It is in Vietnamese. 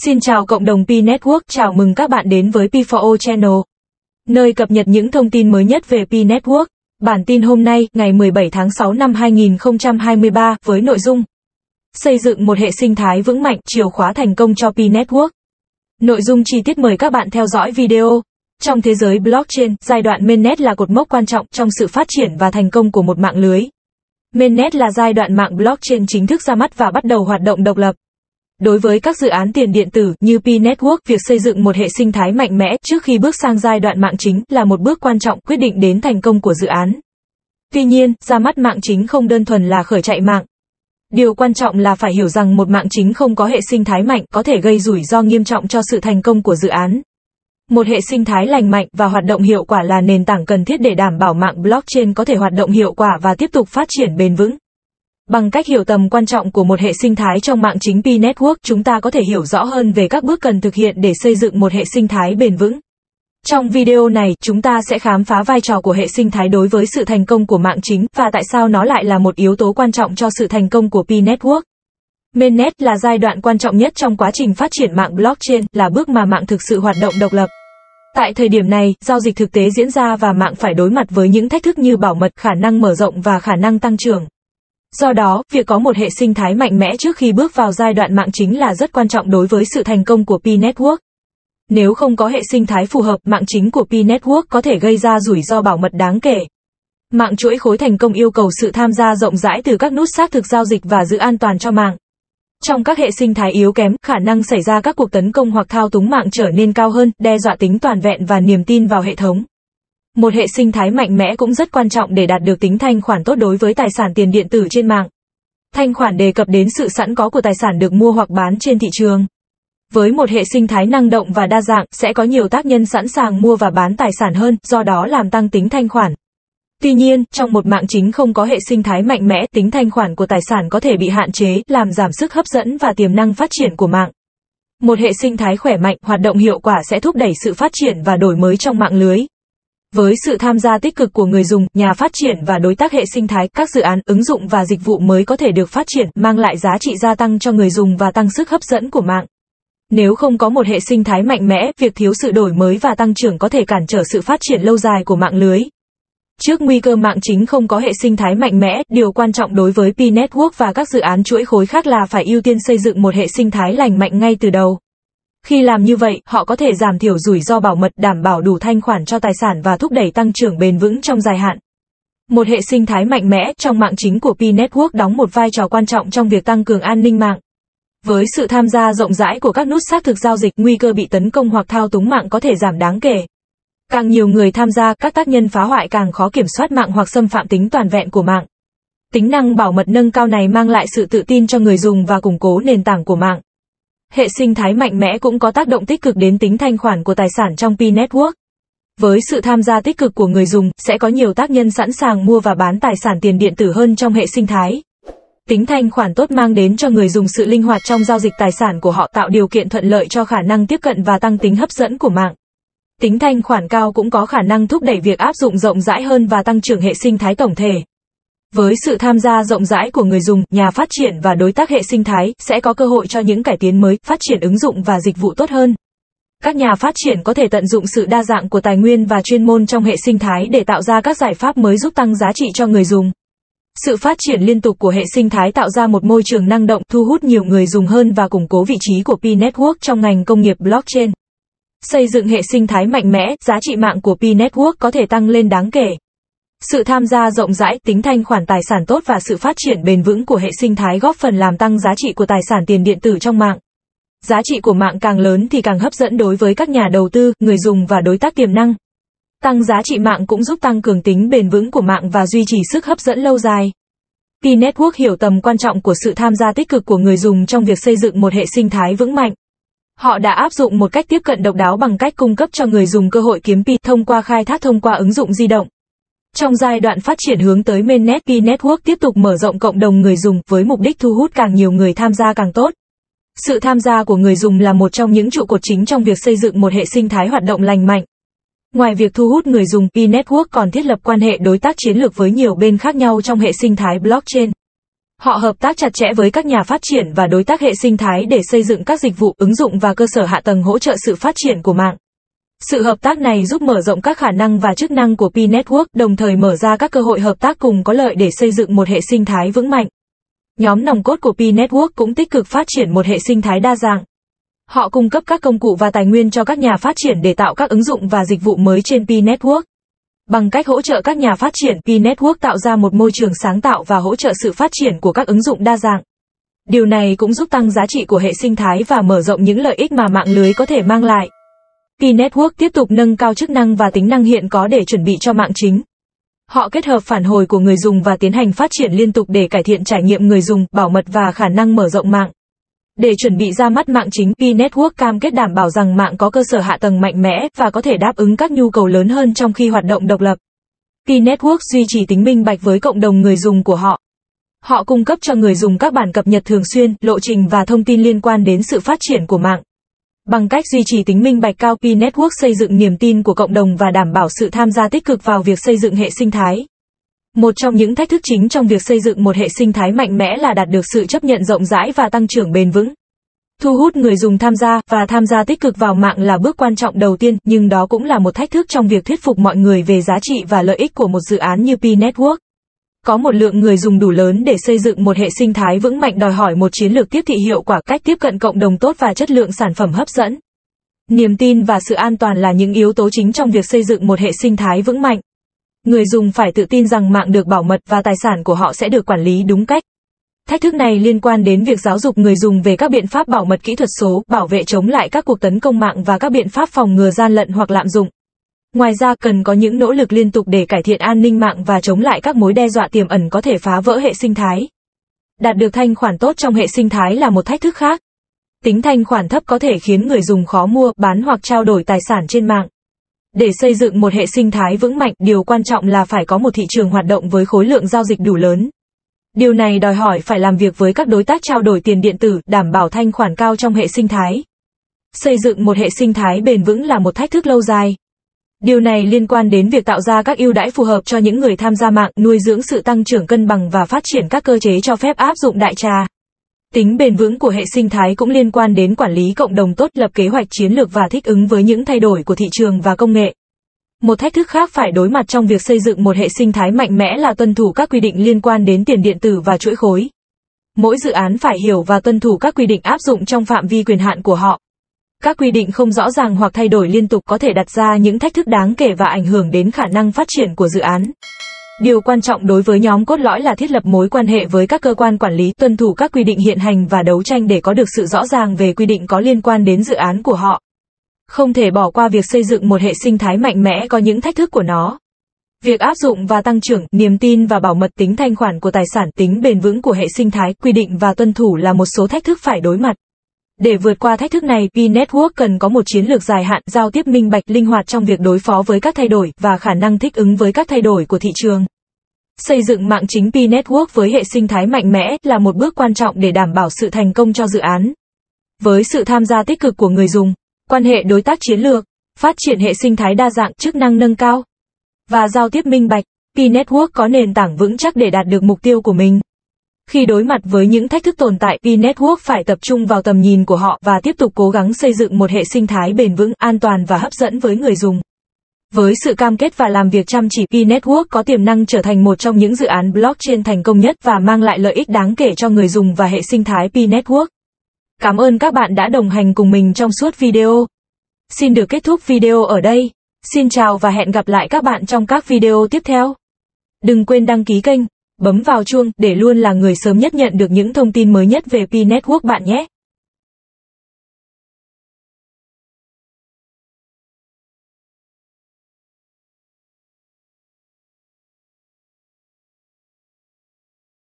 Xin chào cộng đồng Pi Network, chào mừng các bạn đến với Pi4O Channel, nơi cập nhật những thông tin mới nhất về Pi Network. Bản tin hôm nay, ngày 17 tháng 6 năm 2023, với nội dung xây dựng một hệ sinh thái vững mạnh, chìa khóa thành công cho Pi Network. Nội dung chi tiết mời các bạn theo dõi video. Trong thế giới blockchain, giai đoạn mainnet là cột mốc quan trọng trong sự phát triển và thành công của một mạng lưới. Mainnet là giai đoạn mạng blockchain chính thức ra mắt và bắt đầu hoạt động độc lập. Đối với các dự án tiền điện tử như Pi Network, việc xây dựng một hệ sinh thái mạnh mẽ trước khi bước sang giai đoạn mạng chính là một bước quan trọng quyết định đến thành công của dự án. Tuy nhiên, ra mắt mạng chính không đơn thuần là khởi chạy mạng. Điều quan trọng là phải hiểu rằng một mạng chính không có hệ sinh thái mạnh có thể gây rủi ro nghiêm trọng cho sự thành công của dự án. Một hệ sinh thái lành mạnh và hoạt động hiệu quả là nền tảng cần thiết để đảm bảo mạng blockchain có thể hoạt động hiệu quả và tiếp tục phát triển bền vững. Bằng cách hiểu tầm quan trọng của một hệ sinh thái trong mạng chính Pi Network, chúng ta có thể hiểu rõ hơn về các bước cần thực hiện để xây dựng một hệ sinh thái bền vững. Trong video này, chúng ta sẽ khám phá vai trò của hệ sinh thái đối với sự thành công của mạng chính và tại sao nó lại là một yếu tố quan trọng cho sự thành công của Pi Network. Mainnet là giai đoạn quan trọng nhất trong quá trình phát triển mạng blockchain, là bước mà mạng thực sự hoạt động độc lập. Tại thời điểm này, giao dịch thực tế diễn ra và mạng phải đối mặt với những thách thức như bảo mật, khả năng mở rộng và khả năng tăng trưởng. Do đó, việc có một hệ sinh thái mạnh mẽ trước khi bước vào giai đoạn mạng chính là rất quan trọng đối với sự thành công của Pi Network. Nếu không có hệ sinh thái phù hợp, mạng chính của Pi Network có thể gây ra rủi ro bảo mật đáng kể. Mạng chuỗi khối thành công yêu cầu sự tham gia rộng rãi từ các nút xác thực giao dịch và giữ an toàn cho mạng. Trong các hệ sinh thái yếu kém, khả năng xảy ra các cuộc tấn công hoặc thao túng mạng trở nên cao hơn, đe dọa tính toàn vẹn và niềm tin vào hệ thống. Một hệ sinh thái mạnh mẽ cũng rất quan trọng để đạt được tính thanh khoản tốt đối với tài sản tiền điện tử trên mạng. Thanh khoản đề cập đến sự sẵn có của tài sản được mua hoặc bán trên thị trường. Với một hệ sinh thái năng động và đa dạng, sẽ có nhiều tác nhân sẵn sàng mua và bán tài sản hơn, do đó làm tăng tính thanh khoản. Tuy nhiên, trong một mạng chính không có hệ sinh thái mạnh mẽ, tính thanh khoản của tài sản có thể bị hạn chế, làm giảm sức hấp dẫn và tiềm năng phát triển của mạng. Một hệ sinh thái khỏe mạnh, hoạt động hiệu quả sẽ thúc đẩy sự phát triển và đổi mới trong mạng lưới. Với sự tham gia tích cực của người dùng, nhà phát triển và đối tác hệ sinh thái, các dự án, ứng dụng và dịch vụ mới có thể được phát triển, mang lại giá trị gia tăng cho người dùng và tăng sức hấp dẫn của mạng. Nếu không có một hệ sinh thái mạnh mẽ, việc thiếu sự đổi mới và tăng trưởng có thể cản trở sự phát triển lâu dài của mạng lưới. Trước nguy cơ mạng chính không có hệ sinh thái mạnh mẽ, điều quan trọng đối với Pi Network và các dự án chuỗi khối khác là phải ưu tiên xây dựng một hệ sinh thái lành mạnh ngay từ đầu. Khi làm như vậy, họ có thể giảm thiểu rủi ro bảo mật, đảm bảo đủ thanh khoản cho tài sản và thúc đẩy tăng trưởng bền vững trong dài hạn. Một hệ sinh thái mạnh mẽ trong mạng chính của Pi Network đóng một vai trò quan trọng trong việc tăng cường an ninh mạng. Với sự tham gia rộng rãi của các nút xác thực giao dịch, nguy cơ bị tấn công hoặc thao túng mạng có thể giảm đáng kể. Càng nhiều người tham gia, các tác nhân phá hoại càng khó kiểm soát mạng hoặc xâm phạm tính toàn vẹn của mạng. Tính năng bảo mật nâng cao này mang lại sự tự tin cho người dùng và củng cố nền tảng của mạng. Hệ sinh thái mạnh mẽ cũng có tác động tích cực đến tính thanh khoản của tài sản trong Pi Network. Với sự tham gia tích cực của người dùng, sẽ có nhiều tác nhân sẵn sàng mua và bán tài sản tiền điện tử hơn trong hệ sinh thái. Tính thanh khoản tốt mang đến cho người dùng sự linh hoạt trong giao dịch tài sản của họ, tạo điều kiện thuận lợi cho khả năng tiếp cận và tăng tính hấp dẫn của mạng. Tính thanh khoản cao cũng có khả năng thúc đẩy việc áp dụng rộng rãi hơn và tăng trưởng hệ sinh thái tổng thể. Với sự tham gia rộng rãi của người dùng, nhà phát triển và đối tác hệ sinh thái, sẽ có cơ hội cho những cải tiến mới, phát triển ứng dụng và dịch vụ tốt hơn. Các nhà phát triển có thể tận dụng sự đa dạng của tài nguyên và chuyên môn trong hệ sinh thái để tạo ra các giải pháp mới giúp tăng giá trị cho người dùng. Sự phát triển liên tục của hệ sinh thái tạo ra một môi trường năng động, thu hút nhiều người dùng hơn và củng cố vị trí của Pi Network trong ngành công nghiệp blockchain. Xây dựng hệ sinh thái mạnh mẽ, giá trị mạng của Pi Network có thể tăng lên đáng kể. Sự tham gia rộng rãi, tính thanh khoản tài sản tốt và sự phát triển bền vững của hệ sinh thái góp phần làm tăng giá trị của tài sản tiền điện tử trong mạng. Giá trị của mạng càng lớn thì càng hấp dẫn đối với các nhà đầu tư, người dùng và đối tác tiềm năng. Tăng giá trị mạng cũng giúp tăng cường tính bền vững của mạng và duy trì sức hấp dẫn lâu dài. Pi Network hiểu tầm quan trọng của sự tham gia tích cực của người dùng trong việc xây dựng một hệ sinh thái vững mạnh. Họ đã áp dụng một cách tiếp cận độc đáo bằng cách cung cấp cho người dùng cơ hội kiếm Pi thông qua khai thác thông qua ứng dụng di động. Trong giai đoạn phát triển hướng tới mainnet, Pi Network tiếp tục mở rộng cộng đồng người dùng với mục đích thu hút càng nhiều người tham gia càng tốt. Sự tham gia của người dùng là một trong những trụ cột chính trong việc xây dựng một hệ sinh thái hoạt động lành mạnh. Ngoài việc thu hút người dùng, Pi Network còn thiết lập quan hệ đối tác chiến lược với nhiều bên khác nhau trong hệ sinh thái blockchain. Họ hợp tác chặt chẽ với các nhà phát triển và đối tác hệ sinh thái để xây dựng các dịch vụ, ứng dụng và cơ sở hạ tầng hỗ trợ sự phát triển của mạng. Sự hợp tác này giúp mở rộng các khả năng và chức năng của P-Network, đồng thời mở ra các cơ hội hợp tác cùng có lợi để xây dựng một hệ sinh thái vững mạnh. Nhóm nòng cốt của P-Network cũng tích cực phát triển một hệ sinh thái đa dạng. Họ cung cấp các công cụ và tài nguyên cho các nhà phát triển để tạo các ứng dụng và dịch vụ mới trên P-Network. Bằng cách hỗ trợ các nhà phát triển, P-Network tạo ra một môi trường sáng tạo và hỗ trợ sự phát triển của các ứng dụng đa dạng. Điều này cũng giúp tăng giá trị của hệ sinh thái và mở rộng những lợi ích mà mạng lưới có thể mang lại. P-Network tiếp tục nâng cao chức năng và tính năng hiện có để chuẩn bị cho mạng chính. Họ kết hợp phản hồi của người dùng và tiến hành phát triển liên tục để cải thiện trải nghiệm người dùng, bảo mật và khả năng mở rộng mạng. Để chuẩn bị ra mắt mạng chính, P-Network cam kết đảm bảo rằng mạng có cơ sở hạ tầng mạnh mẽ và có thể đáp ứng các nhu cầu lớn hơn trong khi hoạt động độc lập. P-Network duy trì tính minh bạch với cộng đồng người dùng của họ. Họ cung cấp cho người dùng các bản cập nhật thường xuyên, lộ trình và thông tin liên quan đến sự phát triển của mạng. Bằng cách duy trì tính minh bạch cao, P-Network xây dựng niềm tin của cộng đồng và đảm bảo sự tham gia tích cực vào việc xây dựng hệ sinh thái. Một trong những thách thức chính trong việc xây dựng một hệ sinh thái mạnh mẽ là đạt được sự chấp nhận rộng rãi và tăng trưởng bền vững. Thu hút người dùng tham gia tích cực vào mạng là bước quan trọng đầu tiên, nhưng đó cũng là một thách thức trong việc thuyết phục mọi người về giá trị và lợi ích của một dự án như P-Network. Có một lượng người dùng đủ lớn để xây dựng một hệ sinh thái vững mạnh đòi hỏi một chiến lược tiếp thị hiệu quả, cách tiếp cận cộng đồng tốt và chất lượng sản phẩm hấp dẫn. Niềm tin và sự an toàn là những yếu tố chính trong việc xây dựng một hệ sinh thái vững mạnh. Người dùng phải tự tin rằng mạng được bảo mật và tài sản của họ sẽ được quản lý đúng cách. Thách thức này liên quan đến việc giáo dục người dùng về các biện pháp bảo mật kỹ thuật số, bảo vệ chống lại các cuộc tấn công mạng và các biện pháp phòng ngừa gian lận hoặc lạm dụng. Ngoài ra, cần có những nỗ lực liên tục để cải thiện an ninh mạng và chống lại các mối đe dọa tiềm ẩn có thể phá vỡ hệ sinh thái. Đạt được thanh khoản tốt trong hệ sinh thái là một thách thức khác. Tính thanh khoản thấp có thể khiến người dùng khó mua, bán hoặc trao đổi tài sản trên mạng. Để xây dựng một hệ sinh thái vững mạnh, điều quan trọng là phải có một thị trường hoạt động với khối lượng giao dịch đủ lớn. Điều này đòi hỏi phải làm việc với các đối tác trao đổi tiền điện tử, đảm bảo thanh khoản cao trong hệ sinh thái. Xây dựng một hệ sinh thái bền vững là một thách thức lâu dài. Điều này liên quan đến việc tạo ra các ưu đãi phù hợp cho những người tham gia mạng, nuôi dưỡng sự tăng trưởng cân bằng và phát triển các cơ chế cho phép áp dụng đại trà. Tính bền vững của hệ sinh thái cũng liên quan đến quản lý cộng đồng tốt, lập kế hoạch chiến lược và thích ứng với những thay đổi của thị trường và công nghệ. Một thách thức khác phải đối mặt trong việc xây dựng một hệ sinh thái mạnh mẽ là tuân thủ các quy định liên quan đến tiền điện tử và chuỗi khối. Mỗi dự án phải hiểu và tuân thủ các quy định áp dụng trong phạm vi quyền hạn của họ. Các quy định không rõ ràng hoặc thay đổi liên tục có thể đặt ra những thách thức đáng kể và ảnh hưởng đến khả năng phát triển của dự án. Điều quan trọng đối với nhóm cốt lõi là thiết lập mối quan hệ với các cơ quan quản lý, tuân thủ các quy định hiện hành và đấu tranh để có được sự rõ ràng về quy định có liên quan đến dự án của họ. Không thể bỏ qua việc xây dựng một hệ sinh thái mạnh mẽ có những thách thức của nó. Việc áp dụng và tăng trưởng, niềm tin và bảo mật, tính thanh khoản của tài sản, tính bền vững của hệ sinh thái, quy định và tuân thủ là một số thách thức phải đối mặt. Để vượt qua thách thức này, P-Network cần có một chiến lược dài hạn, giao tiếp minh bạch, linh hoạt trong việc đối phó với các thay đổi và khả năng thích ứng với các thay đổi của thị trường. Xây dựng mạng chính P-Network với hệ sinh thái mạnh mẽ là một bước quan trọng để đảm bảo sự thành công cho dự án. Với sự tham gia tích cực của người dùng, quan hệ đối tác chiến lược, phát triển hệ sinh thái đa dạng, chức năng nâng cao và giao tiếp minh bạch, P-Network có nền tảng vững chắc để đạt được mục tiêu của mình. Khi đối mặt với những thách thức tồn tại, P-Network phải tập trung vào tầm nhìn của họ và tiếp tục cố gắng xây dựng một hệ sinh thái bền vững, an toàn và hấp dẫn với người dùng. Với sự cam kết và làm việc chăm chỉ, P-Network có tiềm năng trở thành một trong những dự án blockchain thành công nhất và mang lại lợi ích đáng kể cho người dùng và hệ sinh thái P-Network. Cảm ơn các bạn đã đồng hành cùng mình trong suốt video. Xin được kết thúc video ở đây. Xin chào và hẹn gặp lại các bạn trong các video tiếp theo. Đừng quên đăng ký kênh, bấm vào chuông để luôn là người sớm nhất nhận được những thông tin mới nhất về P-Network bạn nhé.